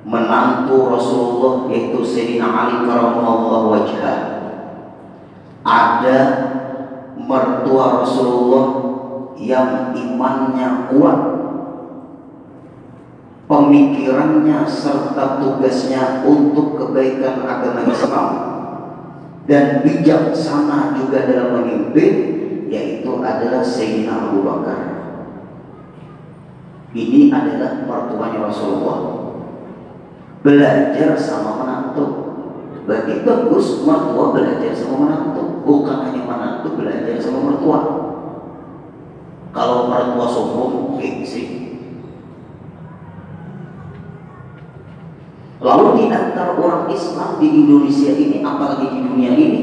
menantu Rasulullah yaitu Sayyidina Ali karramallahu wajhah. Ada mertua Rasulullah yang imannya kuat, pemikirannya serta tugasnya untuk kebaikan agama Islam, dan bijaksana juga dalam memimpin, yaitu adalah Sayyidina Abu Bakar. Ini adalah mertuanya Rasulullah. Belajar sama menantu. Bagi bagus mertua belajar sama menantu, bukan hanya menantu belajar sama mertua. Kalau mertua sombong, gengsi. Lalu di antara orang Islam di Indonesia ini, apalagi di dunia ini,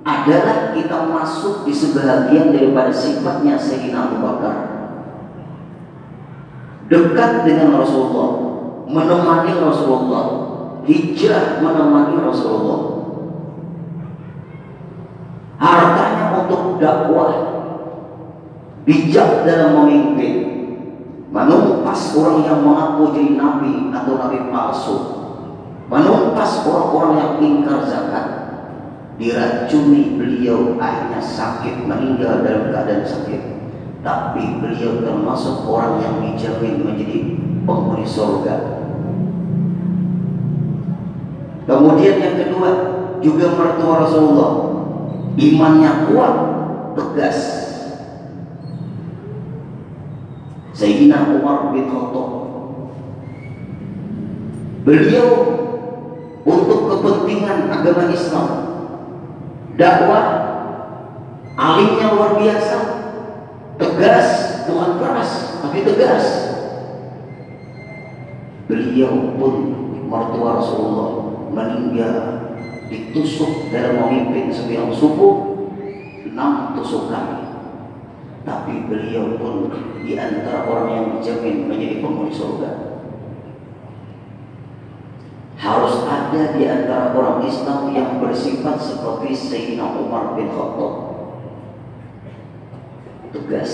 adalah kita masuk di sebahagian daripada sifatnya Sayyidina Abu Bakar. Dekat dengan Rasulullah, menemani Rasulullah, hijrah menemani Rasulullah, hartanya untuk dakwah, bijak dalam memimpin, menumpas orang yang mengaku jadi nabi atau nabi palsu, menumpas orang-orang yang ingkar zakat. Diracuni beliau, akhirnya sakit, meninggal dalam keadaan sakit, tapi beliau termasuk orang yang dijamin menjadi penghuni surga. Kemudian yang kedua, juga mertua Rasulullah, imannya kuat, tegas. Sayyidina Umar bin Khattab, beliau untuk kepentingan agama Islam, dakwah, alimnya luar biasa, tegas, bukan keras tapi tegas. Beliau pun mertua Rasulullah meninggal ditusuk dalam memimpin sebelum subuh 6 tusukan, tapi beliau pun di antara orang yang dijamin menjadi penghuni surga. Harus ada di antara orang Islam yang bersifat seperti Sayyidina Umar bin Khattab, tegas.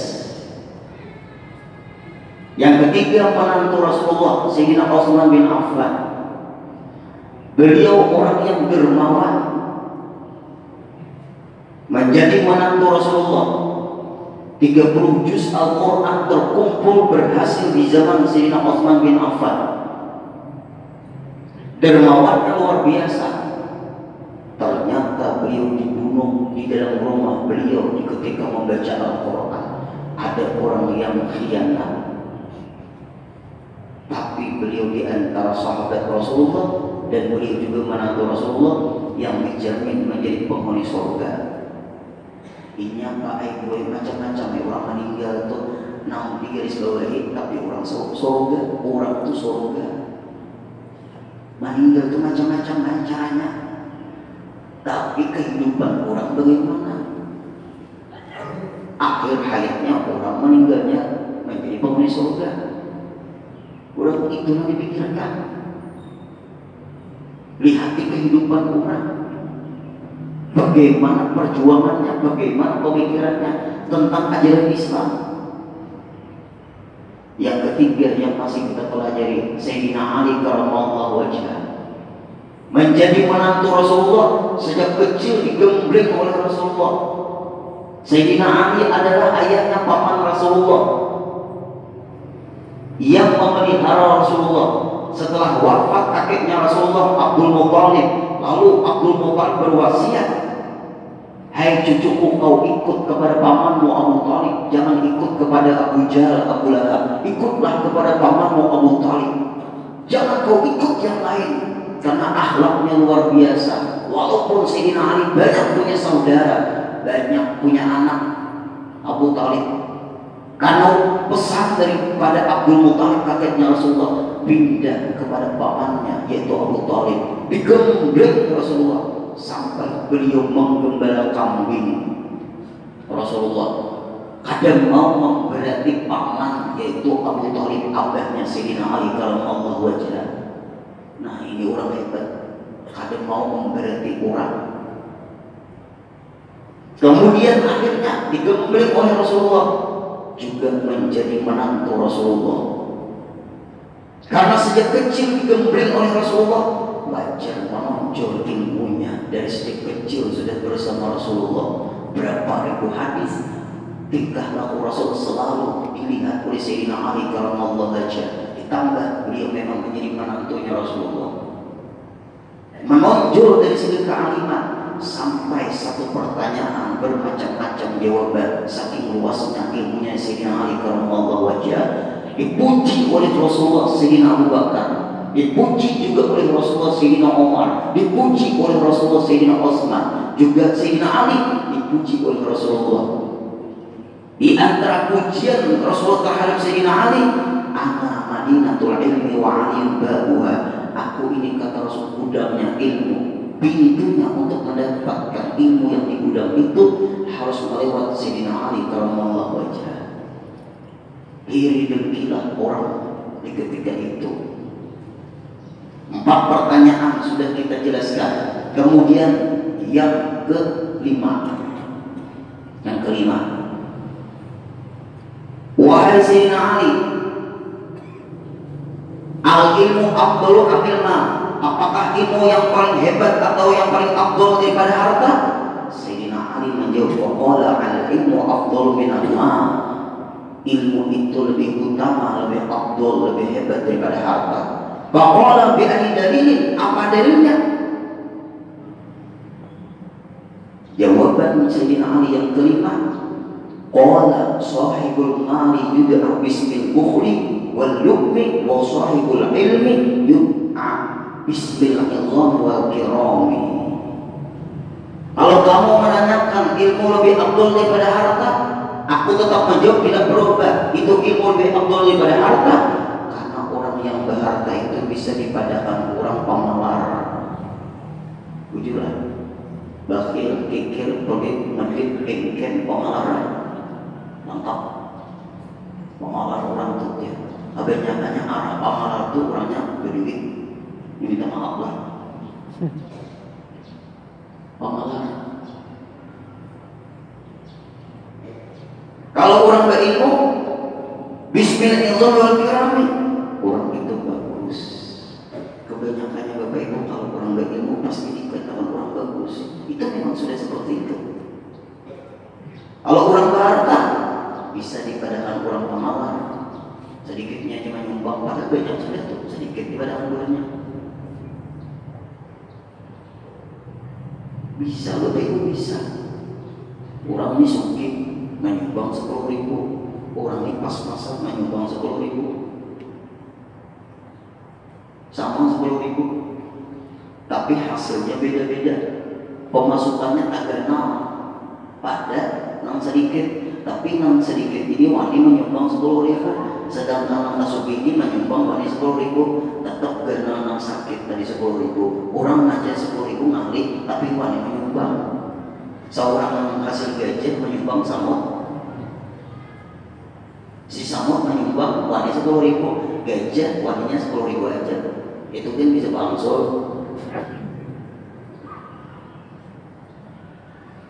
Yang ketiga, menantu Rasulullah Sayyidina Utsman bin Affan. Beliau orang yang dermawan, menjadi menantu Rasulullah. 30 juz Al-Quran terkumpul berhasil di zaman Sayyidina Utsman bin Affan. Dermawannya luar biasa. Ternyata beliau dibunuh di dalam rumah beliau ketika membaca Al-Quran. Ada orang yang khianat, tapi beliau di antara sahabat Rasulullah, dan beliau juga menantu Rasulullah yang dijamin menjadi penghuni surga. Ini apa? Boleh macam-macam ya, orang meninggal tuh 6 di garis bawahi, tapi orang surga, orang itu surga. Meninggal itu macam-macam caranya, tapi kehidupan orang bagaimana? Akhir hayatnya orang meninggalnya menjadi penghuni surga. Orang itu yang dipikirkan. Lihat di kehidupan orang, bagaimana perjuangannya, bagaimana pemikirannya tentang ajaran Islam. Yang ketiga yang masih kita pelajari, Sayyidina Ali karramallahu wajhah, menjadi menantu Rasulullah sejak kecil, digembleng oleh Rasulullah. Sayyidina Ali adalah ayahnya paman Rasulullah yang memelihara Rasulullah. Setelah wafat kakeknya Rasulullah, Abdul Muttalib, lalu Abdul Muttalib berwasiat, hai cucuku, kau ikut kepada pamanmu Abu Talib, jangan ikut kepada Abu Jahal, Abu Lahab, ikutlah kepada pamanmu Abu Talib, jangan kau ikut yang lain, karena akhlaknya luar biasa. Walaupun Sayyidina Ali banyak punya saudara, banyak punya anak, Abu Talib, karena pesan daripada Abdul Muttalib kakeknya Rasulullah, pindah kepada pamannya yaitu Abu Talib, digembleng Rasulullah sampai beliau menggembala kambing Rasulullah. Kadang mau memberati paman yaitu Abu Talib, abahnya Sayyidina Ali karramallahu wajhah. Nah, ini orang hebat, kadang mau memberati orang. Kemudian akhirnya digembleng oleh Rasulullah, juga menjadi menantu Rasulullah. Karena sejak kecil digembleng oleh Rasulullah, wajar menonjol ilmunya. Dari sejak kecil sudah bersama Rasulullah. Berapa ribu hadis tingkah laku Rasul selalu dilihat oleh Sayyidina Ali karramallahu wajhah. Ditambah beliau memang menjadi menantunya Rasulullah. Menonjol dari segi kealiman, sampai satu pertanyaan bermacam-macam jawaban. Saking luasnya ilmunya Sayyidina Ali karramallahu wajhah, dipuji oleh Rasulullah Sayyidina Abu Bakar, dipuji juga oleh Rasulullah Sayyidina Umar, dipuji oleh Rasulullah Sayyidina Utsman, juga Sayyidina Ali dipuji oleh Rasulullah. Di antara pujian Rasulullah terhadap Sayyidina Ali, ana madinatul ilmi wa aliyun babuha. Aku ini, kata Rasul, gudangnya ilmu, pintunya untuk mendapatkan ilmu yang di gudang itu harus melewati Sayyidina Ali karramallahu wajhah. Iri dengkilah orang di ketika itu. 4 pertanyaan sudah kita jelaskan. Kemudian yang kelima, wahai Sayyidina Ali, al-ilmu afdalu amil mal. Apakah ilmu yang paling hebat atau yang paling afdal daripada harta? Sayyidina Ali menjawab, qala al-ilmu afdalu minal mal. Ilmu itu lebih utama, lebih afdal, lebih hebat daripada harta. Faqala bi ayyi dalilin, apa dalilnya? Jawaban Sayyidina Ali yang kelima, qala sahibul mali yud'a bismil bukhli wal yukmi wa sahibul ilmi yud'a bismil ilmi wal kirami. Kalau kamu menanyakan ilmu lebih afdal daripada harta, aku tetap menjawab tidak berubah. Itu ilmu lebih afdal daripada harta, karena orang yang berharta itu bisa dipadahkan orang pemalar, bujuran, bakhil, kikir, pelit, medit, engken, pemalar, mantap. Pemalar orang tuh ya, abangnya arah pemalar tuh orangnya berduit, diminta maaf lah. Pemalar. Kalau orang berilmu, bismillahirrahmanirrahim, orang itu bagus. Kebanyakannya Bapak Ibu, kalau orang berilmu pasti dikatakan orang bagus. Itu memang sudah seperti itu. Kalau orang berharta, bisa dikatakan orang pemalar. Sedikitnya cuma nyumbang, pada banyak sudah tuh, sedikit dikatakan duanya. Bisa Bapak Ibu, bisa. Orang ini sungguh menyumbang 10.000, orang ini pas-pasan menyumbang 10.000, sama 10.000, tapi hasilnya beda-beda. Pemasukannya agak nol, pada nol sedikit, tapi nol sedikit ini wani menyumbang 10.000, sedangkan nol ini menyumbang wani 10.000, tetap karena nol sakit tadi 10.000, orang aja 10.000 ngali, tapi wani menyumbang. Seorang hasil gaji menyumbang sama, si samut menyumbang wani 10.000, gajah waninya 10.000 aja, itu kan bisa bangsul.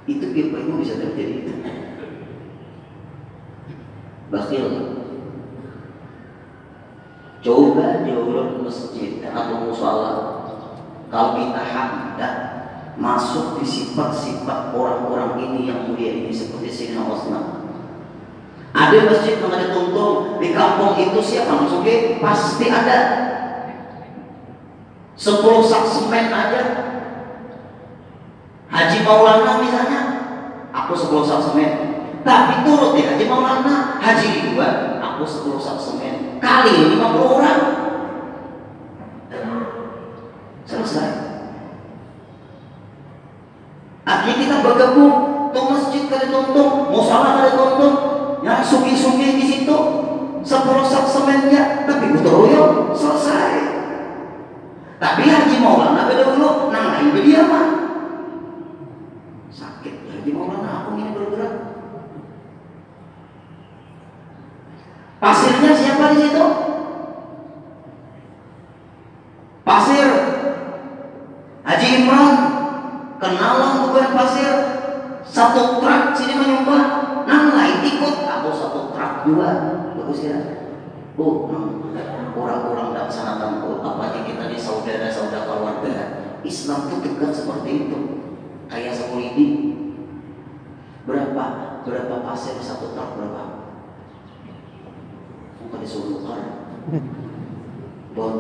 Itu Bapak Ibu bisa terjadi. Bakhil. Coba jauh masjid atau musala, kalau kita hendak masuk di sifat-sifat orang-orang ini yang mulia ini seperti Sayyidina Utsman. Ada masjid yang ada tuntung di kampung itu, siapa masuknya? Pasti ada 10 sak semen aja. Haji Maulana misalnya, aku 10 sak semen. Tapi turut ya Haji Maulana, Haji Ridwan, aku 10 sak semen. Kali 50 orang. Selesai. Artinya kita bergabung, tuh masjid kada tuntung, musala kada tuntung, yang sugi-sugi di situ 10 sak semennya, tapi gotong selesai. Tapi Haji Maulana beda dulu, nang lain dia mah sakit. Haji Maulana aku ini bergerak. Pasirnya siapa di situ? Pasir Haji Imran. Kenalan bukan pasir, 1 truk sini menyumbang, nang lain ikut, aku 1 truk juga, bagus ya. orang-orang laksanakan apanya kita di saudara-saudara keluarga. Islam itu tegas seperti itu. Kayak Semulidi. Berapa pasir satu truk berapa? Bukan disuruh tukar. Bon,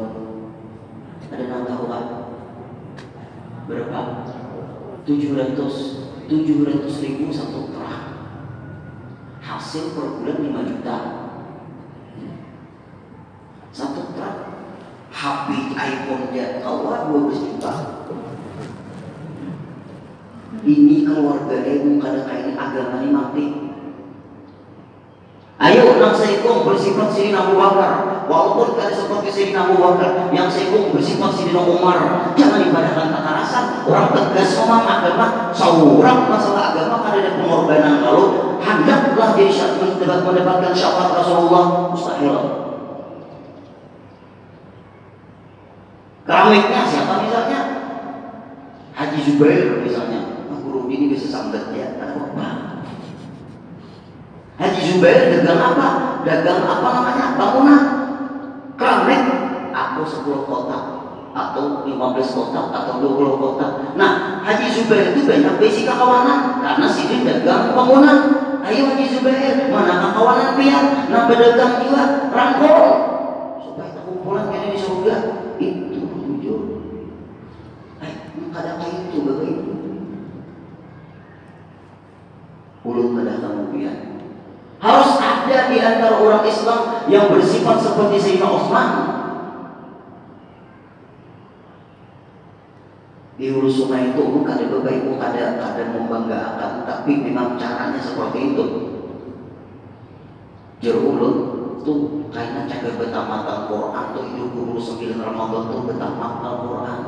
ada yang tahu Pak? Berapa? 700.000 satu truk. Hasil per bulan 5 juta. Satu truk. HP iPhone dia kawan 12 juta. Ini keluarga ilmu kadang ini agama ini mati. Ayo nang seikung bersifat Sayyidina Abu Bakar. Walaupun kada seperti Sayyidina Abu Bakar yang seikung bersifat Sayyidina Umar. Jangan ibadahkan kekerasan. Orang tegas ngomong agama, seorang masalah agama kada ada pengorbanan lalu hendaklah jadi syafaat mendapatkan syafaat Rasulullah. Mustahil. Keramiknya siapa misalnya? Haji Zubair misalnya. Guru ini bisa sambat ya, ada apa? Haji Zubair dagang apa? Dagang apa namanya? Bangunan. Keramik. Aku 10 kotak atau 15 kotak atau 20 kotak. Nah, Haji Zubair itu banyak basic kawanan karena sini dagang bangunan. Ayo Haji Zubair, mana kawanan pian? Nah, berdagang juga rangkul supaya terkumpulan kayaknya di surga. Itu jujur. Kada kayak itu bagaimana? Ulun kada kemudian harus ada di antara orang Islam yang bersifat seperti Sayyidina Utsman. Di hulu sungai itu bukan ada berbaiku, kada membanggakan, tapi memang caranya seperti itu. Ulun tuh kayaknya cagar betamatan Quran tuh hidup 29 Ramadan tuh betamatan Quran.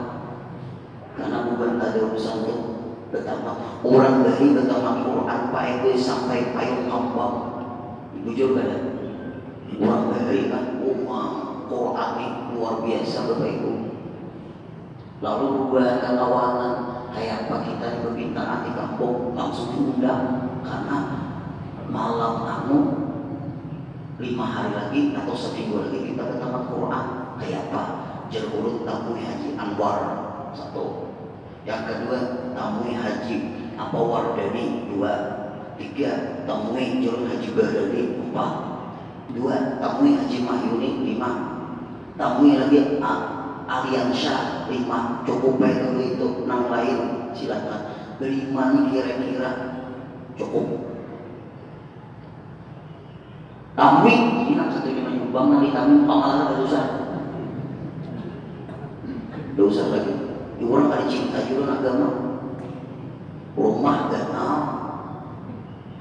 Karena bukan ada urusan tuh betama orang dari betama Quran Pak Eko sampai payung kambang. Jujur kan? Orang dari kan Quran ini luar biasa Bapak Ibu. Lalu buat kawanan kayak apa kita di permintaan di kampung langsung diundang karena malam 5 hari lagi atau seminggu lagi kita betama Quran kayak apa? Urut tamu Haji Anwar satu. Yang kedua, tamui Haji apa Wardani 2, 3, tamui Jalur Haji Bahdani 4, 2, tamui Haji Mahyuni 5, tamui lagi Aliansyah 5. Cukup baik dulu itu, nang lain silakan. 5 nih kira-kira cukup. Tamui ini nang satu menyumbang nanti tamui pamalan dosa lagi. Orang kada cinta juga agama. Rumah ganal,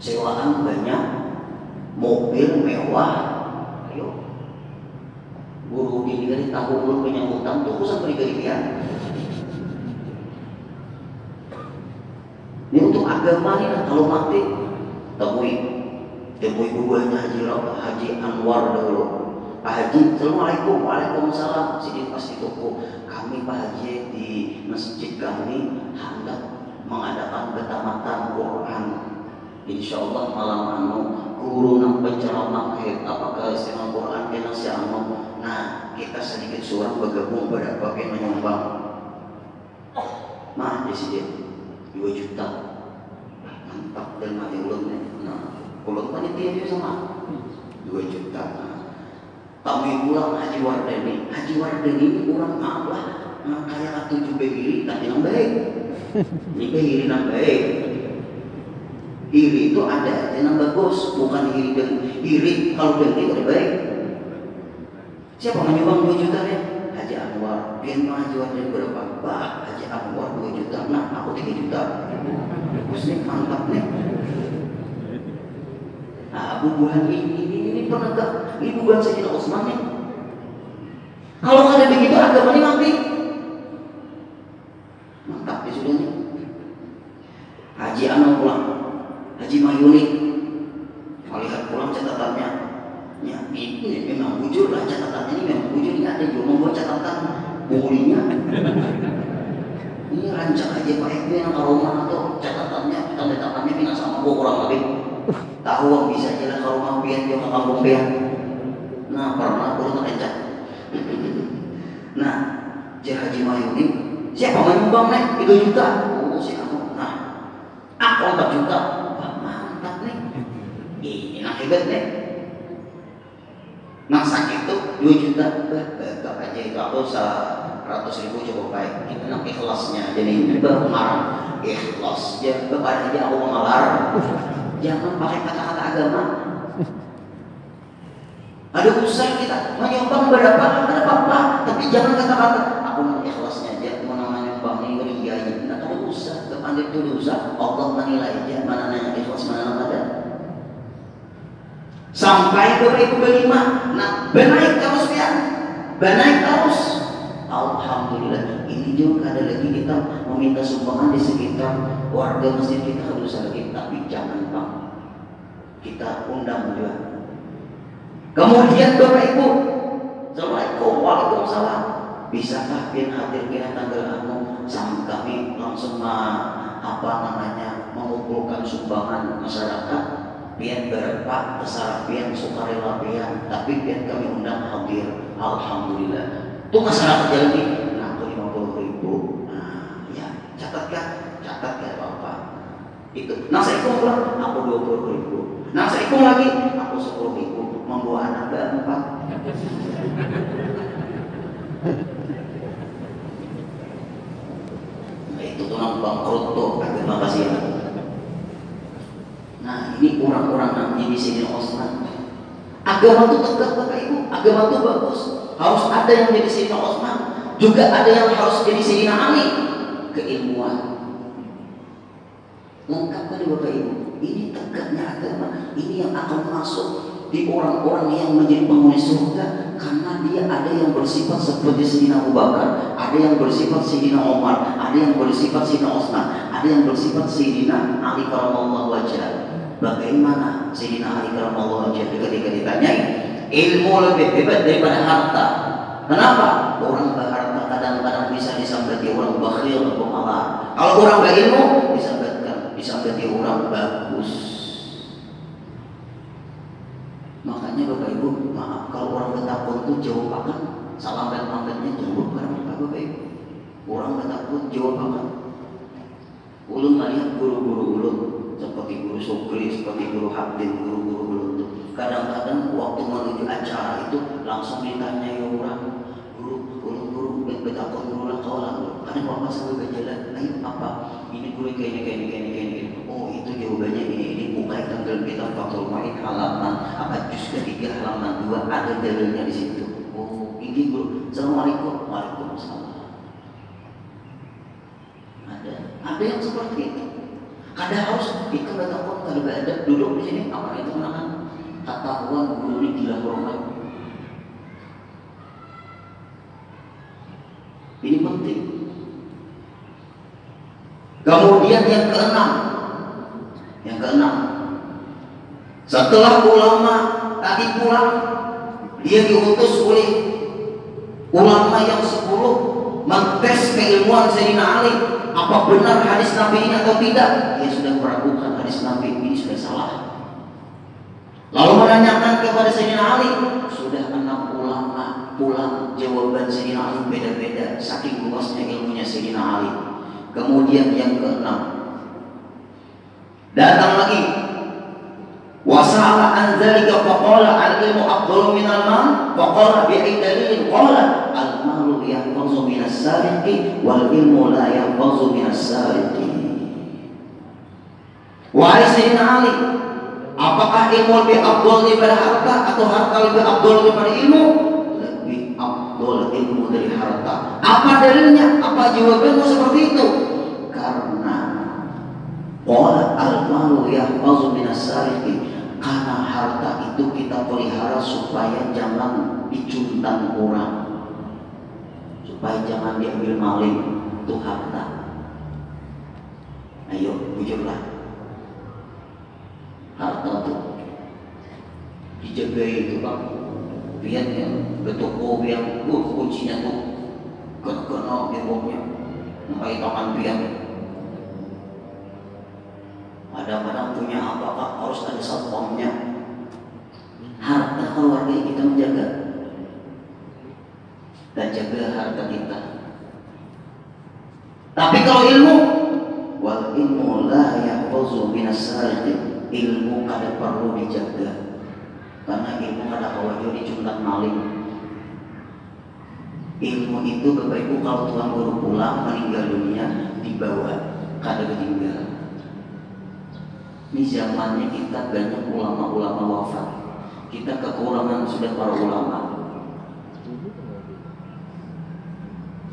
sewaan banyak, mobil mewah. Ayo, guru ini dari tahu belum punya hutang tuh sampai digarian. Ini untuk agama nih kalau mati temui gurunya Haji Anwar dulu. Pak Haji, Assalamualaikum. Waalaikumsalam. Sini pasti toko. Kami Pak Haji di masjid kami hendak mengadakan ketamatan Quran. Insya Allah malam guru nang penceramah apakah istimewa Quran kena si Nah, kita sedikit surah bergabung pada bagian menyumbang. Di sini 2 juta. Mantap dan mati ulunnya. Nah, ulun panitia dia sama 2 juta. Kami pulang Haji Wardani. Haji Wardani ini orang Allah kayak 7 behiri tapi yang baik. Ini behiri yang baik. Iri itu ada yang bagus, bukan iri dan iri kalau dengki itu baik. Siapa menyumbang 2 juta ya? Haji Anwar. Biar Haji Wardani berapa? Bah, Haji Anwar 2 juta. Nah, aku 3 juta. Terus nih mantap nih. Nah, bubuhan ini penegak, ini bukan Sayyidina Utsman nih. Kalau ada begitu agama ini mati. Mantap ya sudah nih. Haji Anwar pulang, Haji Mahyuni melihat pulang catatannya. Ya, ini memang bujur lah catatannya, ini memang bujur, ini ada juga membuat catatan bulinya. Ini rancang aja Pak Eko yang aroma atau catatannya, tanda tangannya pindah sama gua kurang lebih. Tahu bisa jalan ke rumah pian, dia ke kampung pian. Nah, pernah aku rancang. Nah, Cik Haji Mahyuni, siapa menyumbang nih 3 juta? Oh, si kamu. Nah, aku 4 juta. Wah, mantap nih. Ini nak hebat nih. Nah, sakit tuh 2 juta. Gak aja itu aku 100.000 coba baik. Kita nak ikhlasnya. Jadi baru marah. Ikhlas. Ya, kepada aja aku mengalar. Jangan pakai kata-kata agama. Ada usaha kita menyumbang berapa, ada apa-apa, tapi jangan kata-kata aku mau ikhlasnya aja, mau nyumbang ini iya aja. Nah, ada usaha, kepanggil itu usaha, Allah menilai aja mana yang ikhlas, mana yang ada. Sampai ke ibu kelima, nah benaik terus ya, benaik terus. Alhamdulillah, ini juga ada lagi kita meminta sumbangan di sekitar warga masjid kita harus lagi, tapi jangan Pak, kita undang juga. Kemudian Bapak Ibu, Assalamualaikum, Waalaikumsalam. Bisakah pian hadir pian tanggal anu sama kami langsung mengumpulkan sumbangan masyarakat pian berapa besar pian sukarela pian, tapi pian kami undang hadir. Alhamdulillah. Itu masyarakat jadi nah 50.000. Nah, ya catatkan Bapak. Itu. Nah saya pulang aku 20.000. Nah saya lagi aku 10.000. Membawa anak berempat. Nah, itu tuh bangkrut tuh. Terima kasih. Nah ini orang-orang nanti di sini Osman. Agama itu tegak Bapak Ibu. Agama itu bagus. Harus ada yang jadi Sayyidina Osman. Juga ada yang harus jadi Sayyidina Ali. Keilmuan. Lengkap kali Bapak Ibu. Ini tegaknya agama. Ini yang akan masuk di orang-orang yang menjadi penghuni surga, karena dia ada yang bersifat seperti Sayyidina Abu Bakar, ada yang bersifat Sayyidina Umar, ada yang bersifat Sayyidina Utsman, ada yang bersifat Sayyidina Ali karramallahu wajhah. Bagaimana Sayyidina Ali karramallahu wajhah ketika ditanyai, ilmu lebih hebat daripada harta. Kenapa? Orang berharta kadang-kadang bisa disambati orang bakhil atau pemalas. Kalau orang berilmu disambati orang bagus. Makanya Bapak Ibu, maaf kalau orang Betapun itu jauh banget, salam dan pamretnya jauh banget Bapak Ibu. Orang Betapun jauh banget. Ulun melihat guru-guru ulun seperti guru Sukri, seperti guru Habib, guru-guru ulun itu kadang-kadang waktu menuju acara itu langsung ditanya ya orang guru Betapun guru lah kaulah. Kadang bapak sambil berjalan, ayo apa? Ini guru kayak oh itu jawabannya ini buka tanggal kita Fathul Mu'in halaman apa juz ketiga halaman 2 ada dalilnya di situ. Oh ini guru. Assalamualaikum. Waalaikumsalam. Ada yang seperti itu. Kadang harus kita bertakwa kalau ada duduk di sini apa itu menahan ketahuan guru ini gila hormat. Ini penting. Kemudian yang keenam, setelah ulama tadi pulang, dia diutus oleh ulama yang 10 mentes keilmuan Sayyidina Ali, apa benar hadis Nabi ini atau tidak. Dia sudah meragukan hadis Nabi ini sudah salah. Lalu menanyakan kepada Sayyidina Ali, sudah 6 ulama pulang, jawaban Sayyidina Ali beda-beda, saking luasnya ilmunya Sayyidina Ali. Kemudian yang keenam, datang lagi, wasala an dzalika faqala al-ilmu afdalu minal mal, faqala bi'i dalilin qala al-malu yahfazu minas sariqi wal ilmu la yahfazu minas sariqi. Wahai Sayyidina Ali, apakah ilmu lebih afdal daripada harta atau harta lebih afdal daripada ilmu? Lebih afdal ilmu dari harta. Apa dalilnya? Apa jawabanmu seperti itu? Karena qala al-malu yahfazu minas sariqi, karena harta itu kita pelihara supaya jangan dicuntan orang, supaya jangan diambil maling. Itu harta. Ayo jujurlah, harta itu dijaga itu Pak. Biar yang betoko yang kuncinya tuh kena gemboknya sampai tangan biar. Kadang-kadang punya apakah harus ada satpamnya. Harta keluarga kita menjaga. dan jaga harta kita. Tapi kalau ilmu, wal ilmu la yahfazu minas sariq, ilmu kada perlu dijaga, karena ilmu kada kawajo dicundak maling. Ilmu itu Bapak Ibu kalau Tuhan baru pulang meninggal dunia dibawa, kada ketinggalan. Ini zamannya kita banyak ulama-ulama wafat, kita kekurangan sudah para ulama.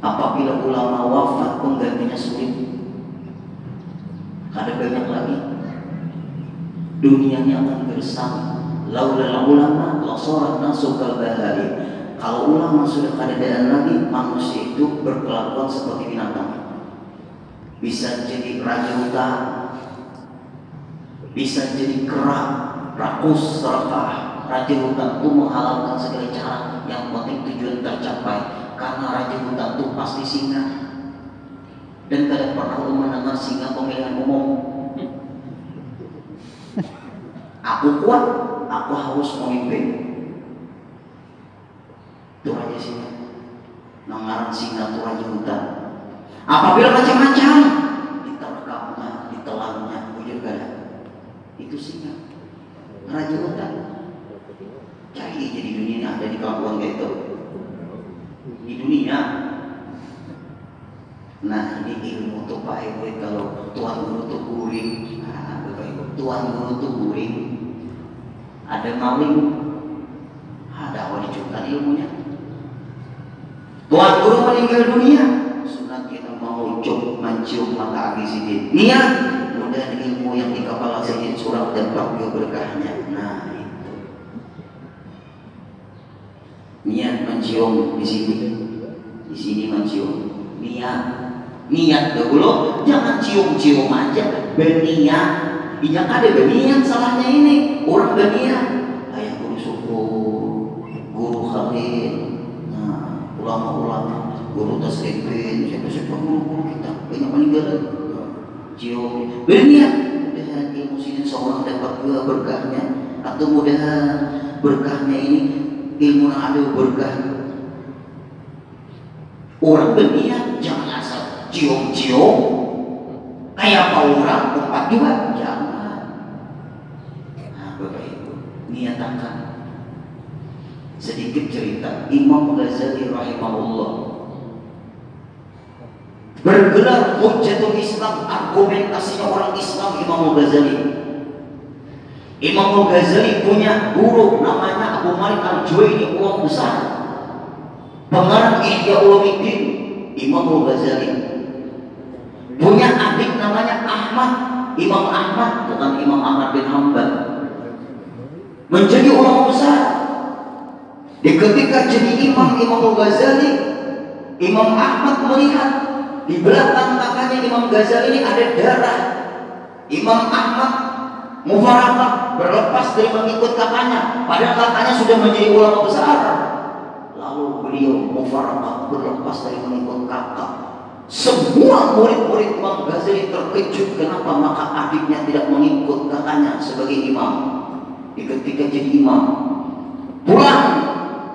Apabila ulama wafat penggantinya sulit, kada banyak lagi, dunianya akan gersang. Laulal ulama lasorat nasu kal bahari. Kalau ulama sudah kada ada lagi, manusia itu berkelakuan seperti binatang. Bisa jadi raja hutan, bisa jadi kera, rakus, serakah. Raja hutan itu menghalalkan segala cara, yang penting tujuan tercapai. Karena raja hutan itu pasti singa, dan kada pernah mendengar singa pemilihan umum. Aku kuat, aku harus memimpin. Itu raja singa. Nangaran singa itu raja hutan. Apabila macam-macam diterkamnya, ditelannya, bujur kada. Itu singa, raja hutan. Cari aja di dunia ini ada di kawan-kawan kayak itu. Di dunia. Nah ini ilmu tuh Pak Ibu, kalau Tuhan Guru tuh guring. Nah Bapak Ibu, Tuhan Guru tuh guring. Ada maling, ada awal dicukkan ilmunya. Tuhan Guru meninggal dunia, sunat kita mau cuk mencium mata agi sidin. Niat mudah ilmu yang di kepala sidin surat dan bakyo berkahnya. Nah itu niat mencium di sini mencium. Niat dahulu, jangan cium-cium aja. Berniat, jangan ada berniat. Salahnya ini orang berniat. Ayah guru suku, guru khalil, ulama-ulama, guru tasrifin, siapa-siapa guru-guru kita banyak meninggal. Cium, berniat. Mudahan ilmu sini seorang dapat berkahnya, atau mudahan berkahnya ini ilmu yang ada berkah. Orang berniat, jangan asal cium-cium kayak apa orang umpat juga, jangan. Nah Bapak Ibu, niatakan. Sedikit cerita, Imam Ghazali rahimahullah bergelar Hujjatul Islam, argumentasinya orang Islam. Imam Ghazali Imam Ghazali punya guru namanya Abu Malik Al-Juwaini, ulama besar, pengarang Ihya Ulumuddin. Imam Ghazali punya adik namanya Ahmad. Imam Ahmad, bukan Imam Ahmad bin Hanbal, menjadi ulama besar. Di ketika jadi Imam Ghazali, Imam Ahmad melihat di belakang kakaknya Imam Ghazali ini ada darah. Imam Ahmad mufarakah, berlepas dari mengikut kakaknya, padahal kakaknya sudah menjadi ulama besar. Lalu beliau mufarakah, berlepas dari mengikut kakak. Semua murid-murid Imam Ghazali terkejut, kenapa maka adiknya tidak mengikut kakaknya sebagai imam. Di ketika jadi imam, pulang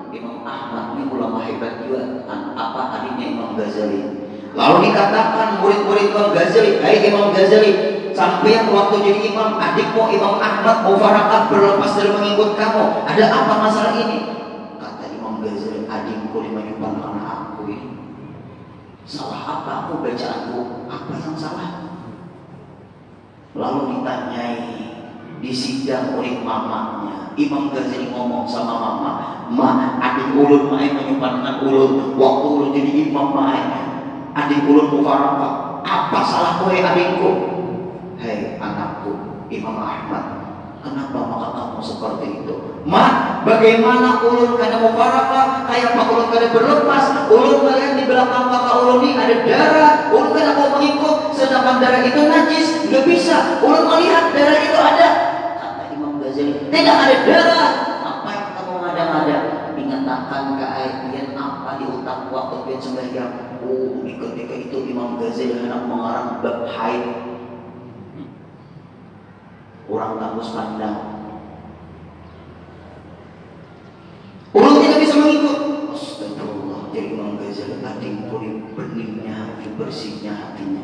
Imam Ahmad ini ulama hebat juga, apa adiknya Imam Ghazali. Lalu dikatakan murid-murid Imam Ghazali, hai Imam Ghazali, sampai waktu jadi imam, adikmu Imam Ahmad mufarakah, berlepas dari mengikut kamu, ada apa masalah ini? Kata Imam Ghazali, adikku menyimpan anak aku ini. Salah apa aku bacaanku? Apa yang salah? Lalu ditanyai di sidang oleh mamanya. Imam Ghazali ngomong sama mama, ma, adik ulun main menyimpan anak ulun, waktu ulun jadi imam main, adik ulun mufarakah. Apa salahku ya adikku? Hei anakku Imam Ahmad, kenapa maka kamu seperti itu? Ma, bagaimana ulun kada mufarakah, kayak pak ulun kada berlepas, ulun melihat di belakang kakak ulun ini ada darah, ulun kada mau mengikut, sedangkan darah itu najis, nggak bisa. Ulun melihat darah itu ada. Kata Imam Ghazali, tidak ada darah. Apa yang kamu ngada-ngada? Mengatakan keaidian apa di otak waktu dia sembahyang. Oh, di ketika itu Imam Ghazali hendak mengarang bab haid. Orang tanggus pandang, ulun tidak bisa mengikut. Astagfirullah, ujar Imam Ghazali, adik kulit beningnya hati, bersihnya hatinya.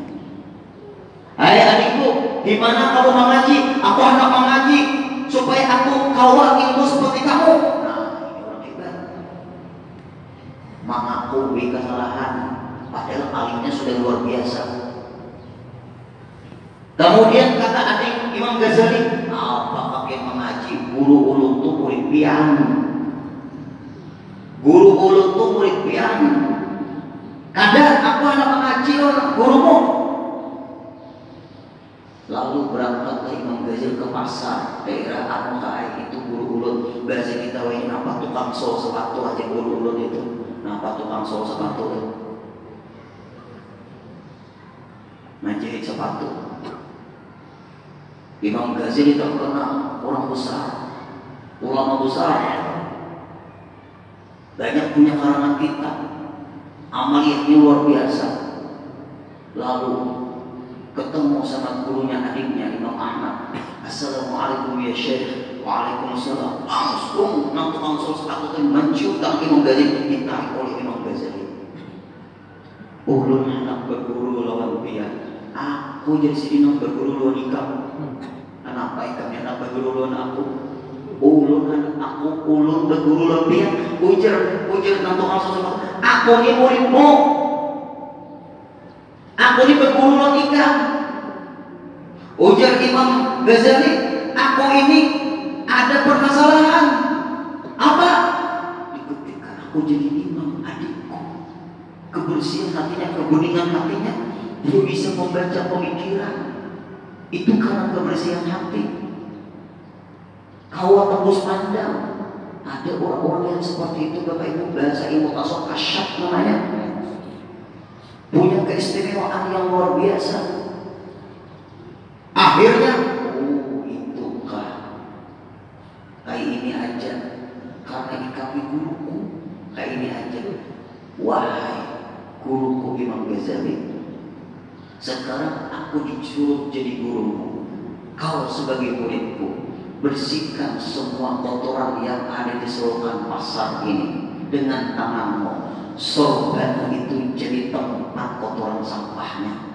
Hai adikku, gimana kamu mengaji? Aku hendak mengaji supaya aku kawal ilmu seperti kamu. Nah, ini orang hebat. Mengakui kesalahan, padahal alimnya sudah luar biasa. Kemudian kata adik Imam Ghazali, apa pakai mengaji? Guru ulun tuh murid pian. Guru ulun tuh murid pian. Kadang aku anak mengaji orang gurumu. Lalu berangkatlah Imam Ghazali ke pasar daerah Angkai, itu guru ulun. Bahasa kita ini apa tukang sol sepatu aja guru ulun itu. Napa tukang sol sepatu? Menjahit sepatu. Imam Ghazali terkenal orang besar, ulama besar, banyak punya karangan kitab, amaliyahnya luar biasa. Lalu ketemu sama gurunya adiknya Imam Ahmad. Assalamualaikum ya Syekh. Waalaikumsalam. Langsung nang tukang sol sepatu itu menciutkan Imam Ghazali, ditarik oleh Imam Ghazali. Ulun anak berguru lawan dia. Aku jadi sidina berguru lawan ikam. Kenapa ikamnya anak berguru lawan aku? Ulun anak aku, ulun berguru lawan dia. Ujar nang tukang sol sepatu. Aku ini muridmu. Aku ini berguru lawan ikam. Ujar Imam Ghazali, aku ini ada permasalahan. Apa? Ketika aku jadi imam adikku, kebersihan hatinya, kebeningan hatinya, dia bisa membaca pemikiran. Itu karena kebersihan hati. Kau tembus pandang. Ada orang-orang yang seperti itu, Bapak Ibu, bahasa ilmu tasawuf kasyaf namanya. Punya keistimewaan yang luar biasa. Akhirnya, itukah kayak ini aja, karena ini kami guruku, kayak ini aja. Wahai guruku Imam Ghazali, sekarang aku disuruh jadi gurumu. Kau sebagai muridku, bersihkan semua kotoran yang ada di selokan pasar ini dengan tanganmu. Sorban itu jadi tempat kotoran sampahnya.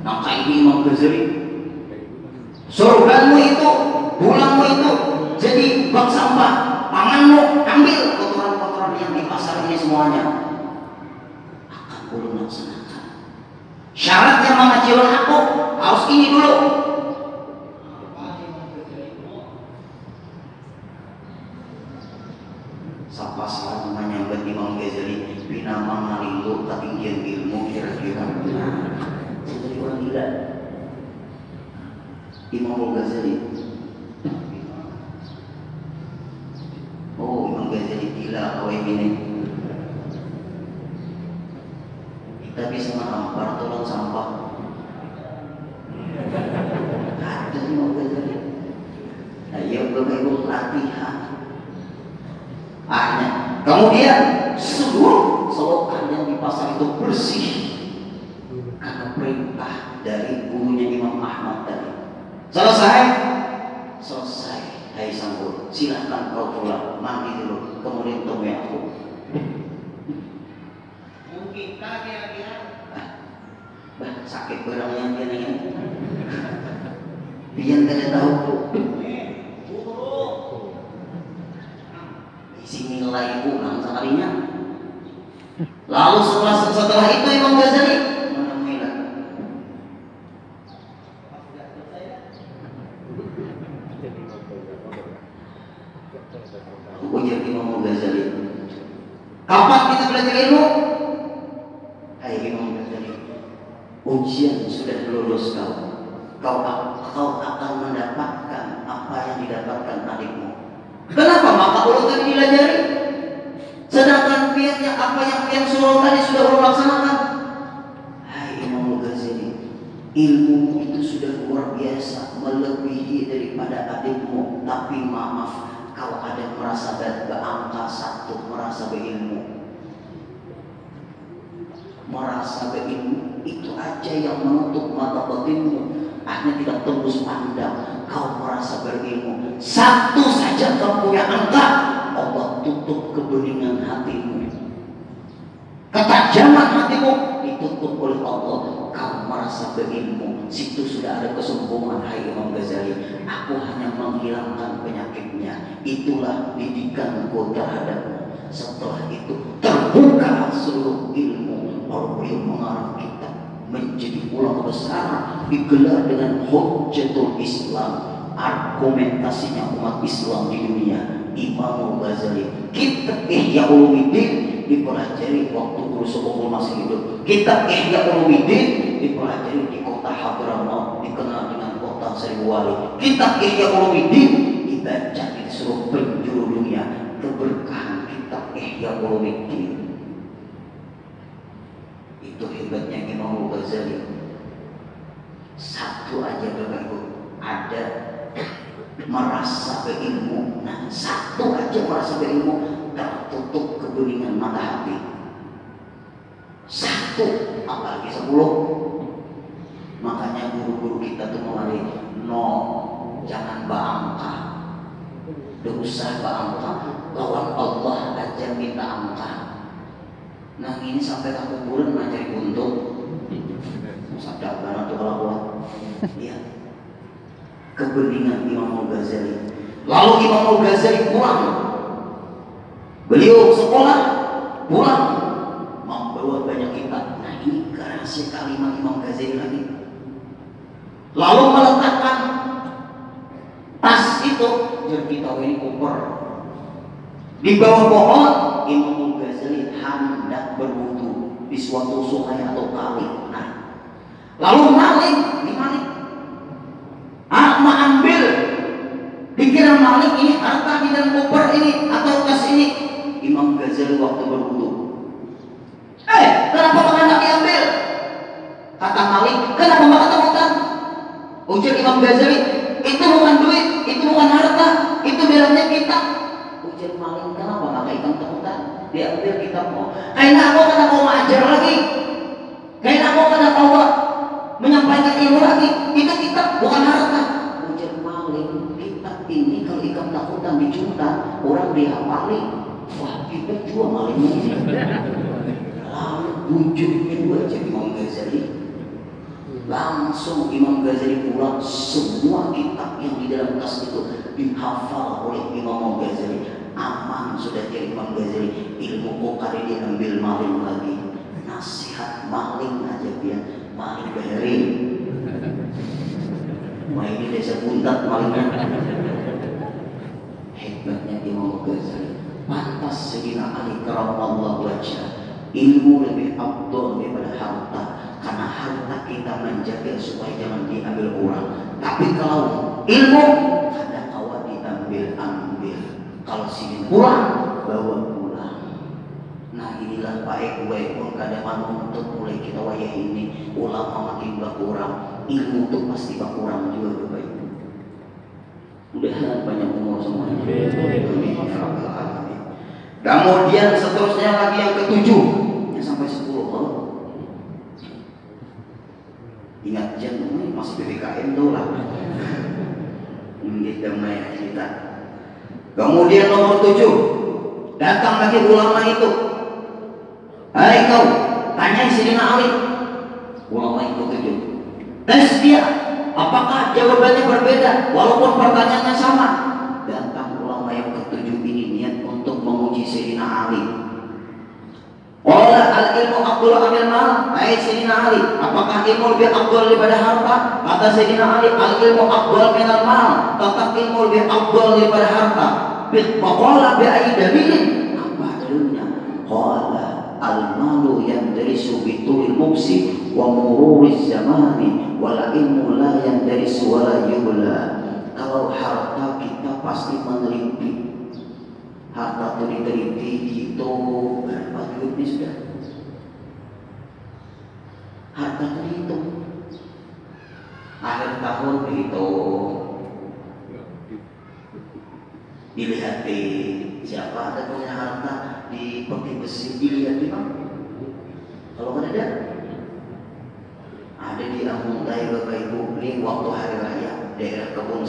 Maka ini Imam Ghazali, sorbanmu itu, pulangmu itu jadi bak sampah, panganmu ambil kotoran-kotoran yang di pasar ini semuanya. Akan ulun laksanakan. Syaratnya mengajian aku harus ini dulu. Sapa salah menyambut Imam Ghazali, bina mangalilu ketinggian ilmu kira-kira. Jadi orang gila. Imam Ghazali. Oh, Imam Ghazali gila kau ini. Kita bisa menampar tolong sampah. Ada Imam Ghazali. Ayo Bapak Ibu latihan. Kemudian seluruh selokan yang di pasar itu bersih karena perintah dari gurunya Imam Ahmad tadi. Selesai. Hai sang guru, silahkan kau pulang, mandi dulu, kemudian temui aku. Mungkin kira-kira sakit barangnya dia nih. Biar tidak tahu. Isi nilai kurang sekalinya. Lalu setelah itu Imam Ghazali menemuilah. Ujar Imam Ghazali, kapan kita belajar ilmu? Hai Imam Ghazali, ujian sudah lulus kau akan mendapatkan apa yang didapatkan adikmu. Kenapa maka ulun tadi dilajari. Sedangkan pihaknya apa yang pian suruh tadi sudah ulun laksanakan. Hai Imam Ghazali, ilmu itu sudah luar biasa, melebihi daripada adikmu. Tapi maaf, kalau ada yang merasa berangka satu, merasa berilmu, merasa berilmu, itu aja yang menutup mata batinmu, akhirnya tidak tembus pandang. Kau merasa berilmu, satu saja kau punya angka, Allah tutup kebeningan hatimu, ketajaman hatimu ditutup oleh Allah. Kau merasa berilmu, situ sudah ada kesombongan. Hai Imam Ghazali, aku hanya menghilangkan penyakitnya. Itulah didikanku terhadapmu. Setelah itu terbuka seluruh ilmu. Lalu beliau mengarang kita menjadi ulama besar, digelar dengan Hujjatul Islam, argumentasinya umat Islam di dunia, Imam Ghazali. Kitab Ihya Ulumuddin dipelajari waktu Guru Sokohul masih hidup. Kitab Ihya Ulumuddin dipelajari di kota Hadramaut, dikenal dengan kota Seribu Wali. Kitab Ihya Ulumuddin dibaca di seluruh penjuru dunia. Keberkahan kitab Ihya Ulumuddin. Itu hebatnya Imam Ghazali. Satu aja Bapak Ibu, ada merasa berilmu. Nah, satu aja merasa berilmu, tertutup kebeningan mata hati. Satu, apalagi 10. Makanya guru-guru kita tuh mengalih, no, jangan bangka, tidak usah bangka, lawan Allah aja minta angka. Nah ini sampai ke kuburan mencari buntut, sadar banget tuh kalau buat, ya. Kebeningan Imam Ghazali. Lalu Imam Ghazali pulang, beliau sekolah, pulang, membawa banyak kitab. Nah ini rahasia kalimat Imam Ghazali lagi. Lalu meletakkan tas itu, jadi kita ini koper di bawah pohon. Imam Ghazali hendak berwudu di suatu sungai atau kali. Nah, lalu maling, ambil, dikira maling ini harta di dalam koper ini atau tas ini. Imam Ghazali waktu berwudu, kenapa makan tak diambil? Kata maling, kenapa makan takutan? Ujar Imam Ghazali, itu bukan duit, itu bukan harta, itu dalamnya kitab. Ujar maling, kenapa makan ikan takutan? Diambil kitabmu. Karena aku kena mau mengajar lagi, karena aku kena mau menyampaikan ilmu lagi. Itu kitab bukan harta. Ujar maling, kitab ini kalau ikan takutan dicunta, orang dihafali. Wah, kita jual maling ini. Lalu wujudnya dua aja Imam Ghazali. Langsung Imam Ghazali pulang, semua kitab yang di dalam tas itu dihafal oleh Imam Ghazali. Aman sudah jadi Imam Ghazali. Ilmu kok diambil maling lagi. Nasihat maling aja dia, maling beherin. Wah ini desa buntat malingnya. Hebatnya Imam Ghazali. Pantas Sayyidina Ali karamallahu wajhah, ilmu lebih afdal daripada harta. Karena harta kita menjaga supaya jangan diambil orang. Tapi kalau ilmu, kadang awal diambil. Kalau sini pulang, bawa pulang. Nah inilah baik pun kadang untuk mulai kita wayah ini, ulama makin berkurang, ilmu itu pasti berkurang juga Bapak Ibu. Mudah-mudahan banyak umur semuanya. Kemudian seterusnya lagi yang ke-7, yang sampai 10. Ingat jangan masih PPKM tuh lah. Ini damai kita. Kemudian nomor 7, datang lagi ulama itu. Hai kau, tanya Sayyidina Ali. Ulama itu 7. Tes dia, apakah jawabannya berbeda walaupun pertanyaannya sama? Datang ulama yang ke-7 ini niat untuk menguji Sayyidina Ali. Qala al-ilmu afdalu amil mal. Hai Sayyidina Ali, apakah ilmu lebih afdal daripada harta? Kata Sayyidina Ali, al-ilmu afdal minal mal. Tetap ilmu lebih afdal daripada harta. Qala bi ayyi dalilin? Apa dalilnya? Qala al-malu yandarisu bitulil mubsi wa mururiz zamani wal ilmu la yandarisu wa la yubla. Kalau harta kita pasti meneliti, harta tuh diteliti, dihitung berapa duitnya sudah. Harta tuh dihitung, akhir tahun dihitung, dilihatin siapa ada punya harta di peti besi, dilihat di mana. Kalau ada di Amuntai Bapak Ibu, ini waktu hari raya daerah Kebun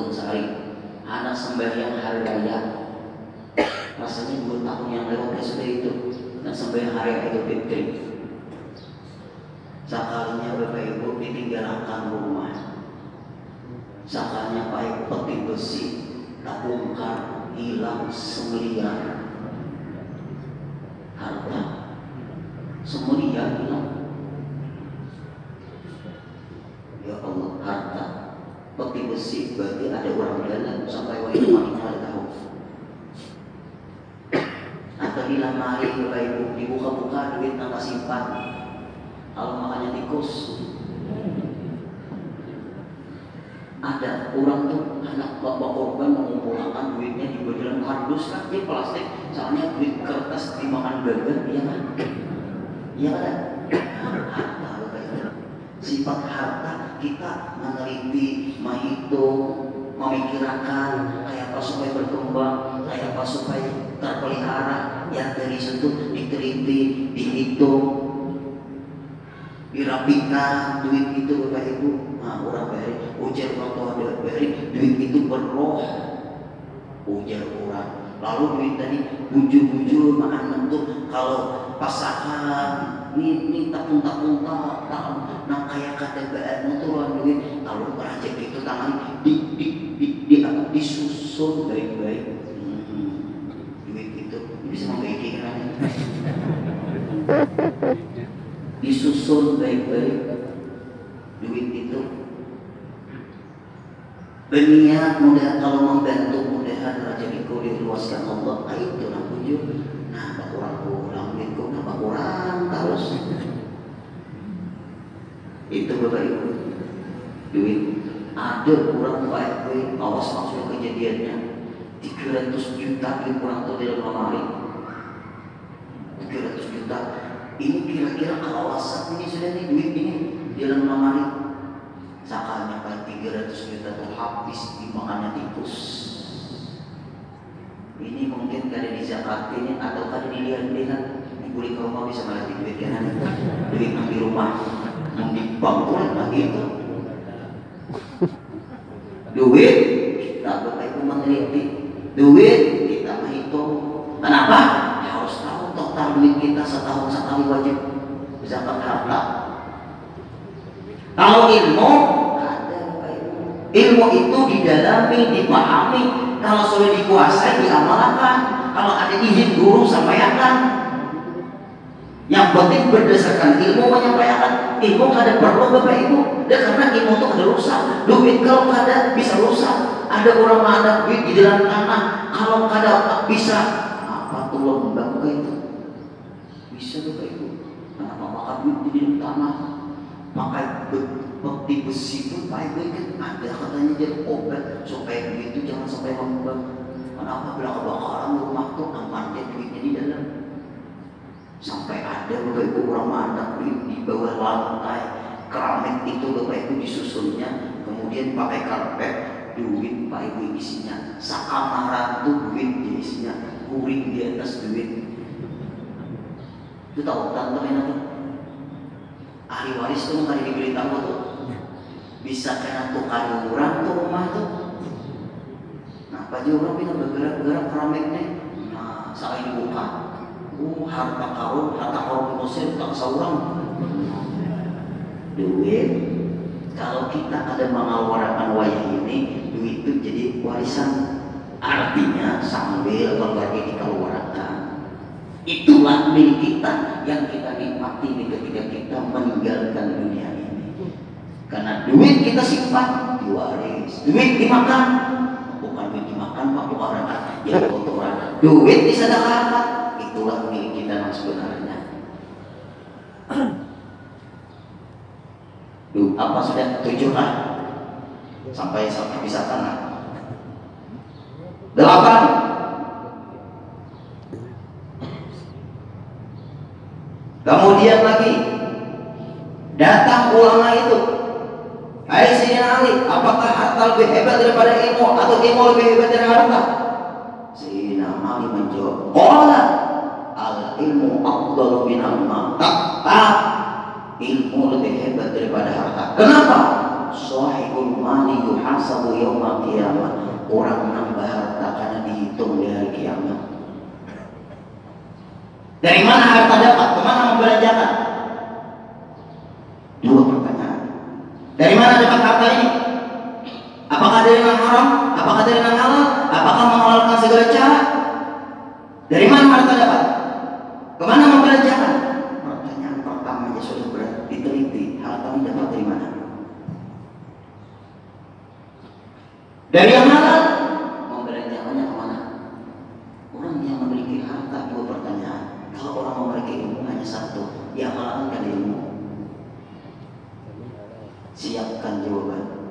Sari, anak sembahyang hari raya, rasanya 2 tahun yang lewat sudah itu, dan sembahyang hari raya Idul Fitri. Sakalinya Bapak Ibu ditinggalkan rumah, sakalinya pakai peti besi, tak bongkar, hilang semiliar harta, semiliar hilang. Ya Allah, harta peti besi berarti ada orang dalam sampai wahai matinya ada tahu. Atau di lemari Bapak Ibu dibuka-buka duit nggak simpan, kalau makannya tikus. Ada orang tuh anak bapak korban mengumpulkan duitnya di dalam kardus kan, di plastik, soalnya duit kertas dimakan gagal, iya kan? Iya kan? Harta Bapak Ibu. Sifat harta kita meneliti, menghitung, memikirkan kayak apa supaya berkembang, kayak apa supaya terpelihara, yang dari situ diteliti, dihitung, dirapikan duit itu Bapak Ibu. Nah, orang beri ujar waktu ada beri duit itu berroh, ujar orang. Lalu duit tadi bujur-bujur makan tuh kalau pasangan ini tapung nah kayak kata motoran duit, kalau raja itu tangan disusun baik-baik. Duit itu bisa membaiki kan? Disusun baik-baik duit itu. Berniat mudah kalau membantu, mudahan raja itu diluaskan Allah. Itu nak bujur. Nah, kurang itu, kenapa kurang terus? Itu Bapak Ibu, duit ada kurang baik, awas maksudnya kejadiannya 300 juta duit kurang tuh dalam lemari. 300 juta. Ini kira-kira kawasan ini sudah nih duit ini di dalam lemari. Sakalnya paling 300 juta tuh habis dimakannya tikus. Ini mungkin kada di zakat ini atau kada dilihat-lihat. Ini boleh ke rumah bisa malah duit kan? Duit di rumah, mau dibangkuran lagi itu. Duit kita Bapak Ibu meneliti, duit kita menghitung. Kenapa? Harus tahu total duit kita setahun sekali wajib zakat harta. Kalau ilmu ada Bapak Ibu, ilmu itu didalami, dipahami. Kalau sudah dikuasai diamalkan. Kalau ada izin guru sampaikan. Yang penting berdasarkan ilmu menyampaikan. Ilmu kada perlu Bapak Ibu. Dan karena ilmu itu kada rusak. Duit kalau kada bisa rusak. Ada orang ada duit di dalam tanah. Kalau kada bisa apa tuh lembang itu? Bisa Bapak Ibu. Kenapa makan duit di dalam tanah? Pakai peti besi itu baik-baik kan ada katanya jadi obat supaya duit itu jangan sampai lembang. Kenapa bila kebakaran rumah tuh aman duitnya di dalam? Sampai ada Bapak Ibu orang manak duit di bawah lantai keramik itu Bapak Ibu disusunnya, kemudian pakai karpet duit Pak Ibu isinya, sakamaran tuh duit isinya, kuring di atas duit. Itu tahu tante-tante itu ahli waris tuh nggak diberitahu tuh bisa kena tuh kado orang tuh rumah tuh. Nah Pak orang pindah bergerak-gerak keramiknya. Nah saya dibuka, harta karun Mesir tak seorang duit. Kalau kita ada mengawarkan wayah ini, duit itu jadi warisan. Artinya sambil keluarga dikeluarkan, itulah milik kita yang kita nikmati ketika kita meninggalkan dunia ini. Karena duit kita simpan, diwaris. Duit dimakan, bukan duit dimakan Pak, bukan ya kotoran. Duit disedekahkan, itulah milik kita yang sebenarnya. Apa sudah 7 lah sampai bisa tanah. 8. Kemudian lagi datang ulama itu, hai Sayyidina Ali, apakah harta lebih hebat daripada ilmu atau ilmu lebih hebat dari harta? Sayyidina Ali menjawab, qala al ilmu afdalu minal mal. Ilmu lebih hebat daripada harta. Kenapa? Shahibul mali yuhasabu yaumal qiyamah. Orang menambah harta karena dihitung di hari kiamat. Dari mana harta dapat? Kemana membelanjakan? Dua pertanyaan. Dari mana dapat harta ini? Apakah dari yang haram? Apakah dari yang halal? Apakah menghalalkan segala cara? Dari mana harta dapat? Kemana membelanjakan? Pertanyaan pertamanya sudah berat diteliti. Harta ini dapat dari mana? Dari yang halal, membelanjakannya kemana? Orang yang memiliki harta, dua pertanyaan. Kalau orang memiliki ilmu hanya satu, yang halalkan ilmu. Siapkan jawaban.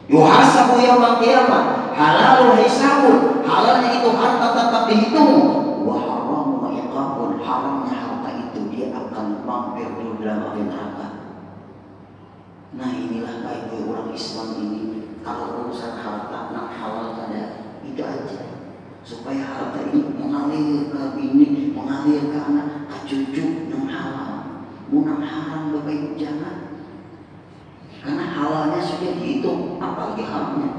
Yuhasabu yaumal qiyamah, halalul hisabun. Halalnya itu harta tetap dihitung. Wa haramu iqabun, haramnya harta itu dia akan mampir di dalam api neraka. Nah inilah baiknya orang Islam ini. Kalau urusan harta nak halal ada itu aja, supaya harta ini mengalir ke bini, mengalir ke anak, ke cucu yang halal. Munang haram Bapak Ibu jangan, karena halalnya sudah dihitung, apalagi haramnya.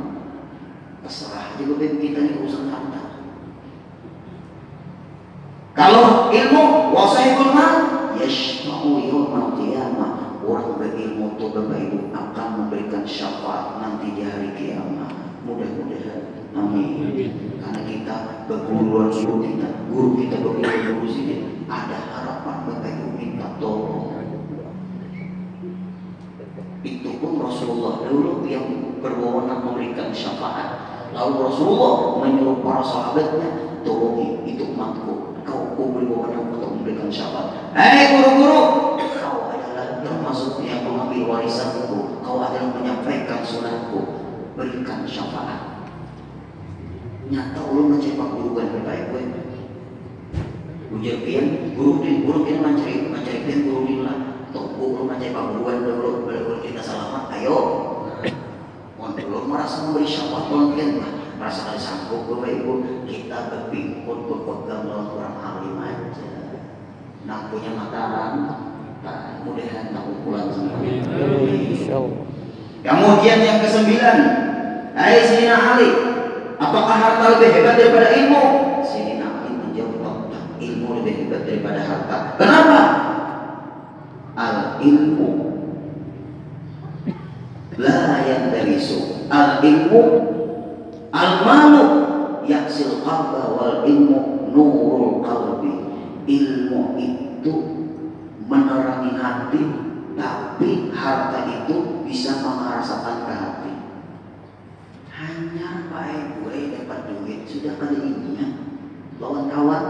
Terserah aja Bapak Ibu kita ini urusan harta. Kalau ilmu wasaibul mal yashfa'u yaumal qiyamah. Orang berilmu itu Bapak Ibu akan memberikan syafaat nanti di hari kiamat. Mudah-mudahan, amin. Karena kita berguruan guru kita berguru sini, ada harapan Bapak Ibu minta tolong. Itu pun Rasulullah dulu yang berwenang memberikan syafaat. Lalu Rasulullah menyuruh para sahabatnya, tolongi itu umatku, kau beri wewenang untuk memberikan syafaat. Hei guru-guru, termasuk yang mengambil warisanku, kau adalah menyampaikan sunatku, berikan syafaat. Nyata ulun mencepak guru kan berbaik gue. Ujar pian guru pian mencari pian guru lah. Tok guru mencepak guru dulu kita salaman. Ayo, mohon ulun merasa memberi syafaat ulun pian merasa kali sanggup Bapak Ibu kita berpikun berpegang lawan orang alim aja. Nak punya mataran. Mudah-mudahan tak pulang semua. Kemudian yang ke-9, hai Sayyidina Ali, apakah harta lebih hebat daripada ilmu? Sayyidina Ali menjawab, ilmu lebih hebat daripada harta. Kenapa? Al-ilmu la yandarisu. Al-ilmu al-malu yaksil qalba wal ilmu nurul qalbi. Ilmu itu menerangi hati, tapi harta itu bisa merasakan ke hati. Hanya baik gue dapat duit sudah kali ininya lawan kawan.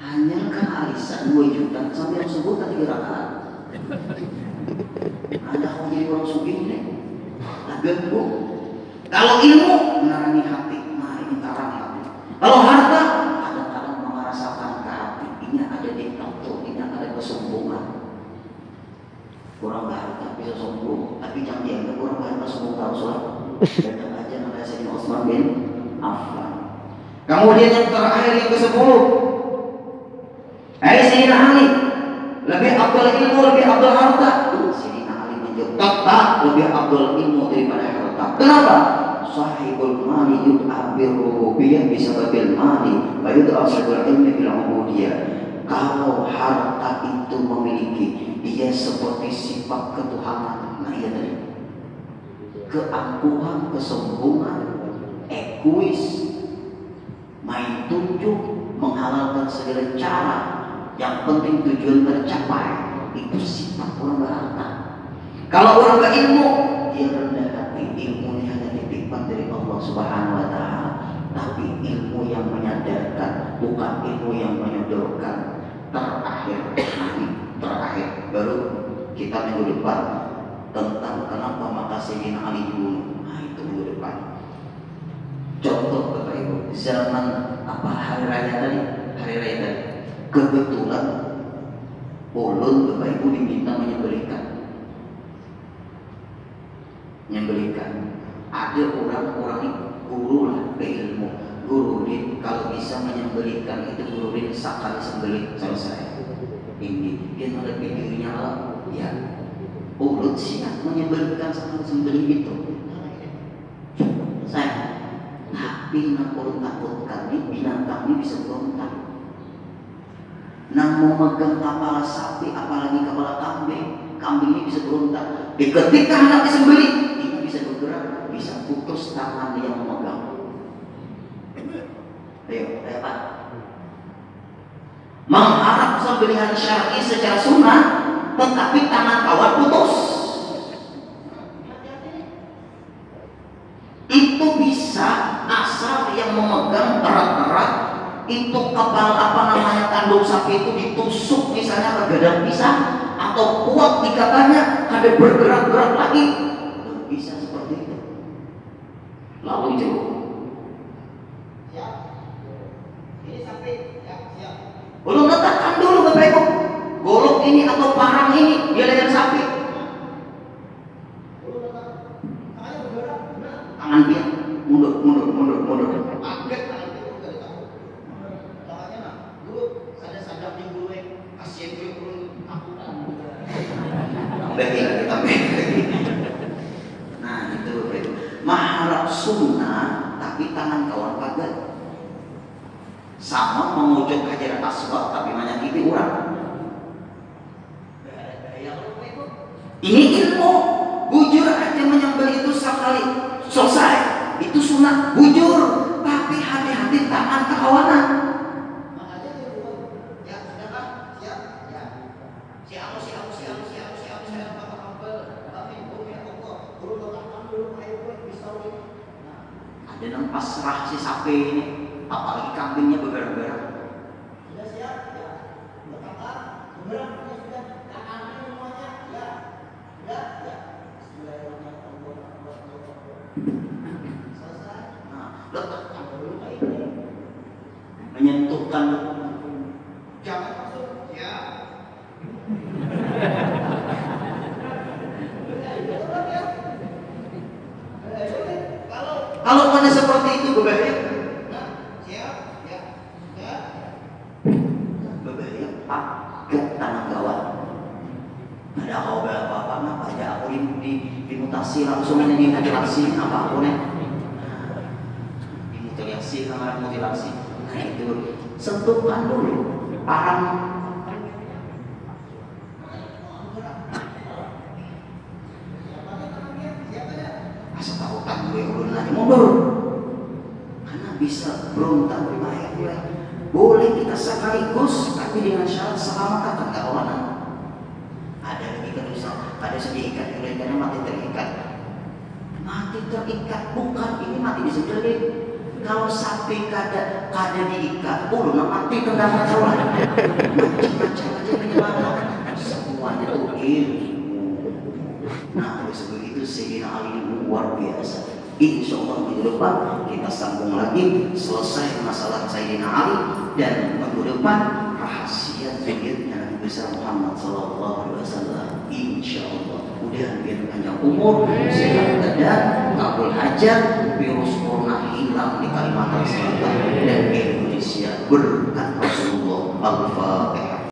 Hanya kan arisan 2 juta sampai yang sebut tadi rakaat. Anda mau jadi orang sugih nih, agak bu. Kalau ilmu menerangi hati, nah ini terang hati. Kalau harta kadang-kadang merasakan ke hati. Ini ada diktator, ini ada kesombongan. Kurang harta bisa sombong, tapi jangan dianggap kurang harta sombong Rasulullah. Banyak aja namanya Sayyidina Utsman bin Affan. Kemudian yang terakhir yang ke-10, hai Sayyidina Ali, lebih afdal ilmu, lebih afdal harta. Sayyidina Ali menjawab, tetap lebih afdal ilmu daripada harta. Kenapa? Sahibul mali yud'a birrububiyah bisababil mali wa yud'a sahibul ilmi bil ubudiyah. Kalau harta itu memiliki, dia seperti sifat ketuhanan. Nah iya tadi, keangkuhan, kesombongan, egois, main tunjuk, menghalalkan segala cara, yang penting tujuan tercapai. Itu sifat orang berharta. Kalau orang berilmu, dia rendah hati. Ilmunya hanya titipan dari Allah Subhanahu wa Ta'ala, tapi ilmu yang menyadarkan, bukan ilmu yang menyodorkan. Terakhir baru kita minggu depan tentang kenapa maka Sayyidina Ali dulu. Nah itu minggu depan. Contoh Bapak Ibu, zaman apa hari raya tadi? Kebetulan ulun Bapak Ibu diminta menyembelihkan. Ada orang-orang guru lah berilmu, guru din kalau bisa menyembelihkan itu guru din sekali sembelih selesai. Ini dia ada videonya lah, ya. Ulun siap menyembelihkan sekali sembelih itu. Saya, tapi nak ulun takutkan ini binatang ini bisa berontak. Nak mau megang kepala sapi, apalagi kepala kambing ini bisa berontak. Ketika anak disembelih, ini bisa bergerak, bisa putus tangan yang memegang. Ayo, Pak. Mengharap sembelihan syar'i secara sunnah, tetapi tangan kawan putus. Itu bisa asal yang memegang erat-erat itu kepala kandung sapi itu ditusuk misalnya ke gadang pisang atau kuat ikatannya ada bergerak-gerak lagi, bisa seperti itu. Lalu jauh. Ini sampai siap. Belum letakkan dulu Bapak Ibu. Golok ini atau parang ini dia leher sapi. Tangan dia mundur. Agak tangan dia udah ditaruh. Tangannya nah, dulu sadar dulu kasihan dulu takutan. Tambah lagi. Nah itu Bapak Ibu. Maharap sunnah tapi tangan kawan kagak. Sama mengucap hajar aswad tapi menyakiti orang. Ini ilmu. Bujur aja menyembelih itu sekali selesai, itu sunnah bujur, tapi hati-hati tangan kekawanan. Makanya dia buat, ya sudah kan, siap, ya. Siap, apa kabel, tapi ya Allah, dulu letakkan dulu air buat pisau ini. Nah, ada yang pasrah si sapi ini, apalagi kambingnya bergerak-gerak. Sudah siap, ya. Letakkan, bergerak, ya sudah, tangannya semuanya, ya. Selesai. Nah, letakkan dulu kayak ini. Menyentuhkan jangan masuk. Ya. Kalau pada seperti itu berbahaya. Nah, siap. Ya. Berbahaya. Agak tangan gawat. Ada apa apa aja aku dimutasi langsung ini dimutilasi apa aku nih dimutilasi kamar mutilasi. Nah itu sentuhkan dulu parang asal takutan gue ulun lagi mundur karena bisa berontak berbahaya gue. Boleh kita sekaligus tapi dengan syarat selamat akan kawanan. Ada lagi kerusak, ada sediikat, ikannya mati terikat bukan ini mati disembelih. Kalau sapi kada diikat, ulun mati tendang kawan. Macam-macam aja penyebabnya. Semuanya tuh ilmu. Nah, oleh sebab itu Sayyidina Ali luar biasa. Insya Allah minggu depan kita sambung lagi selesai masalah Sayyidina Ali dan minggu depan rahasia zikirnya Nabi besar Muhammad SAW. Insya Allah mudah biar panjang umur, sehat badan, kabul hajat, virus corona hilang di Kalimantan Selatan dan Indonesia berkat Rasulullah. Al-Fatihah.